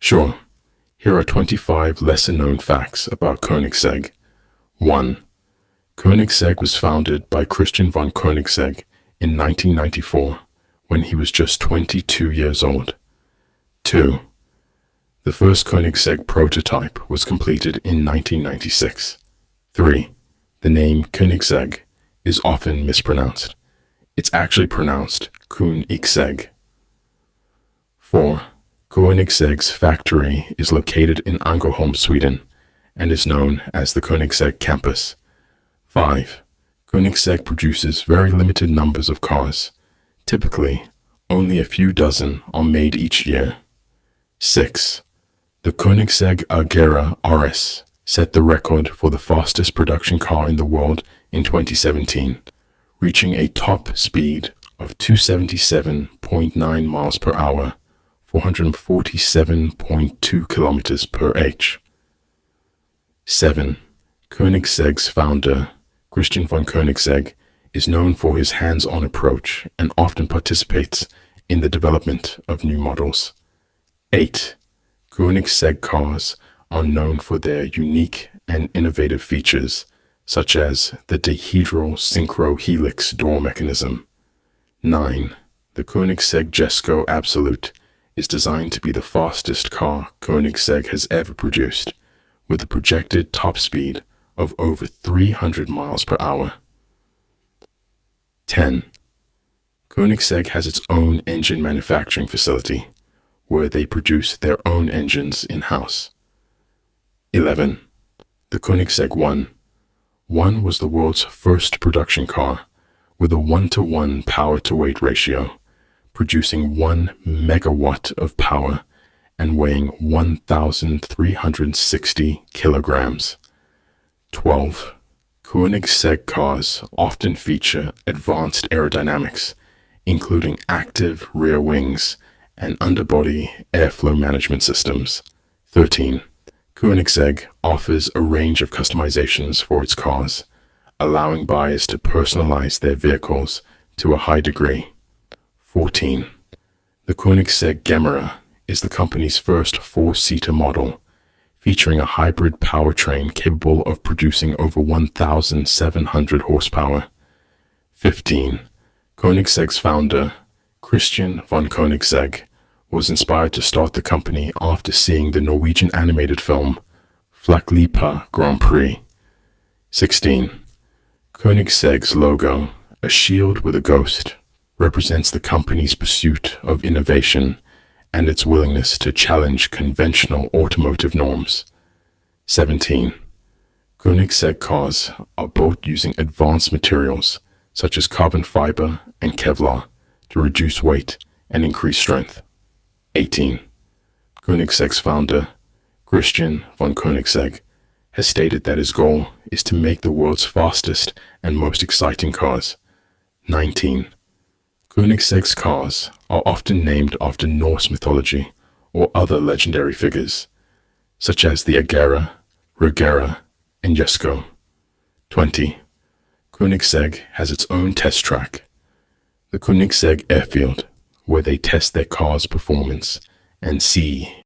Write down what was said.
Sure, here are 25 lesser-known facts about Koenigsegg. 1. Koenigsegg was founded by Christian von Koenigsegg in 1994, when he was just 22 years old. 2. The first Koenigsegg prototype was completed in 1996. 3. The name Koenigsegg is often mispronounced. It's actually pronounced koon-ig-seg. 4. Koenigsegg's factory is located in Ängelholm, Sweden, and is known as the Koenigsegg Campus. 5. Koenigsegg produces very limited numbers of cars. Typically, only a few dozen are made each year. 6. The Koenigsegg Agera RS set the record for the fastest production car in the world in 2017, reaching a top speed of 277.9 miles per hour, 447.2 kilometers per h. 7. Koenigsegg's founder, Christian von Koenigsegg, is known for his hands-on approach and often participates in the development of new models. 8. Koenigsegg cars are known for their unique and innovative features, such as the dihedral synchro-helix door mechanism. 9. The Koenigsegg Jesko Absolute is designed to be the fastest car Koenigsegg has ever produced, with a projected top speed of over 300 miles per hour. 10. Koenigsegg has its own engine manufacturing facility, where they produce their own engines in-house. 11. The Koenigsegg 1. 1 was the world's first production car, with a 1-to-1 power-to-weight ratio, producing 1 megawatt of power and weighing 1,360 kilograms. 12. Koenigsegg cars often feature advanced aerodynamics, including active rear wings and underbody airflow management systems. 13. Koenigsegg offers a range of customizations for its cars, allowing buyers to personalize their vehicles to a high degree. 14. The Koenigsegg Agera is the company's first 4-seater model, featuring a hybrid powertrain capable of producing over 1,700 horsepower. 15. Koenigsegg's founder, Christian von Koenigsegg, was inspired to start the company after seeing the Norwegian animated film Flaklipa Grand Prix. 16. Koenigsegg's logo, a shield with a ghost, represents the company's pursuit of innovation and its willingness to challenge conventional automotive norms. 17. Koenigsegg cars are built using advanced materials such as carbon fiber and Kevlar to reduce weight and increase strength. 18. Koenigsegg's founder, Christian von Koenigsegg, has stated that his goal is to make the world's fastest and most exciting cars. 19. Koenigsegg's cars are often named after Norse mythology or other legendary figures, such as the Agera, Regera, and Jesko. 20. Koenigsegg has its own test track, the Koenigsegg Airfield, where they test their car's performance and see